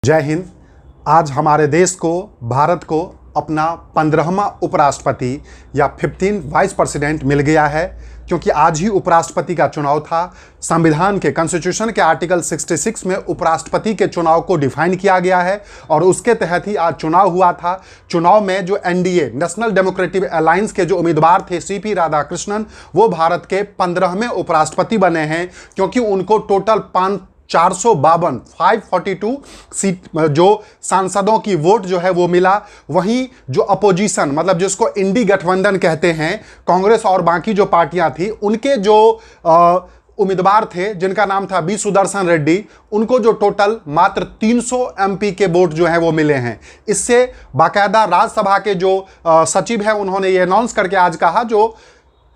जय हिंद। आज हमारे देश को, भारत को अपना 15वां उपराष्ट्रपति या 15 वाइस प्रेसिडेंट मिल गया है, क्योंकि आज ही उपराष्ट्रपति का चुनाव था। संविधान के कॉन्स्टिट्यूशन के आर्टिकल 66 में उपराष्ट्रपति के चुनाव को डिफाइन किया गया है और उसके तहत ही आज चुनाव हुआ था। चुनाव में जो एनडीए नेशनल डेमोक्रेटिक अलायंस के जो उम्मीदवार थे सीपी राधाकृष्णन, वो भारत के 15वें उपराष्ट्रपति बने हैं, क्योंकि उनको टोटल 542 सीट जो सांसदों की वोट जो है वो मिला। वहीं जो अपोजिशन मतलब जिसको इंडी गठबंधन कहते हैं, कांग्रेस और बाकी जो पार्टियां थी, उनके जो उम्मीदवार थे जिनका नाम था बी सुदर्शन रेड्डी, उनको जो टोटल मात्र 300 एमपी के वोट जो हैं वो मिले हैं। इससे बाकायदा राज्यसभा के जो सचिव हैं उन्होंने ये अनाउंस करके आज कहा जो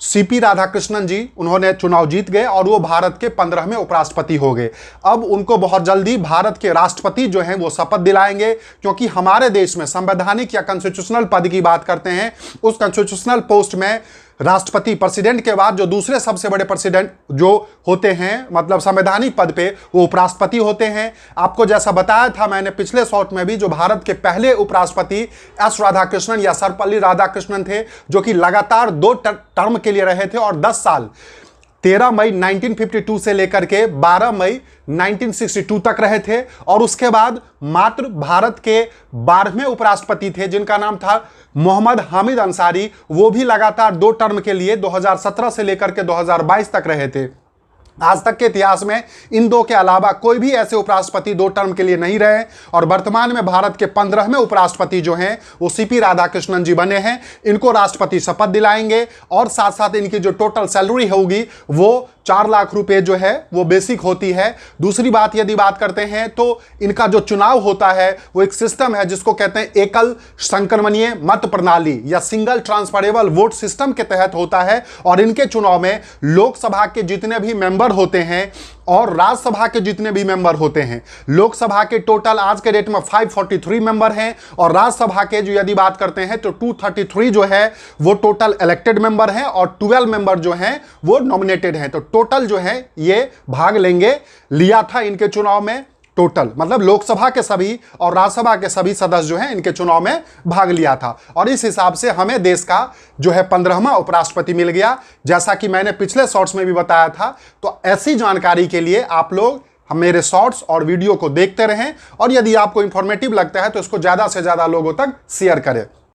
सीपी राधाकृष्णन जी उन्होंने चुनाव जीत गए और वो भारत के 15वें उपराष्ट्रपति हो गए। अब उनको बहुत जल्दी भारत के राष्ट्रपति जो हैं वो शपथ दिलाएंगे, क्योंकि हमारे देश में संवैधानिक या कॉन्स्टिट्यूशनल पद की बात करते हैं, उस कॉन्स्टिट्यूशनल पोस्ट में राष्ट्रपति प्रेसिडेंट के बाद जो दूसरे सबसे बड़े प्रेसिडेंट जो होते हैं, मतलब संवैधानिक पद पे, वो उपराष्ट्रपति होते हैं। आपको जैसा बताया था मैंने पिछले शॉट में भी, जो भारत के पहले उपराष्ट्रपति एस राधाकृष्णन या सर्वपल्ली राधाकृष्णन थे, जो कि लगातार 2 टर्म के लिए रहे थे और 10 साल 13 मई 1952 से लेकर के 12 मई 1962 तक रहे थे। और उसके बाद मात्र भारत के 12वें उपराष्ट्रपति थे जिनका नाम था मोहम्मद हामिद अंसारी, वो भी लगातार 2 टर्म के लिए 2017 से लेकर के 2022 तक रहे थे। आज तक के इतिहास में इन 2 के अलावा कोई भी ऐसे उपराष्ट्रपति 2 टर्म के लिए नहीं रहे। और वर्तमान में भारत के 15वें उपराष्ट्रपति जो हैं वो सीपी राधाकृष्णन जी बने हैं। इनको राष्ट्रपति शपथ दिलाएंगे और साथ साथ इनकी जो टोटल सैलरी होगी वो 4 लाख रुपए जो है वो बेसिक होती है। दूसरी बात यदि बात करते हैं तो इनका जो चुनाव होता है वो एक सिस्टम है जिसको कहते हैं एकल संक्रमणीय मत प्रणाली या सिंगल ट्रांसफरेबल वोट सिस्टम के तहत होता है। और इनके चुनाव में लोकसभा के जितने भी मेंबर होते हैं और राज्यसभा के जितने भी मेंबर होते हैं, लोकसभा के टोटल आज के डेट में 543 मेंबर हैं और राज्यसभा के जो यदि बात करते हैं तो 233 जो है वो टोटल इलेक्टेड मेंबर हैं और 12 मेंबर जो हैं वो नॉमिनेटेड हैं। तो टोटल जो है ये भाग लिया था इनके चुनाव में। टोटल मतलब लोकसभा के सभी और राज्यसभा के सभी सदस्य जो हैं इनके चुनाव में भाग लिया था। और इस हिसाब से हमें देश का जो है 15वां उपराष्ट्रपति मिल गया, जैसा कि मैंने पिछले शॉर्ट्स में भी बताया था। तो ऐसी जानकारी के लिए आप लोग मेरे शॉर्ट्स और वीडियो को देखते रहें और यदि आपको इंफॉर्मेटिव लगता है तो इसको ज़्यादा से ज़्यादा लोगों तक शेयर करें।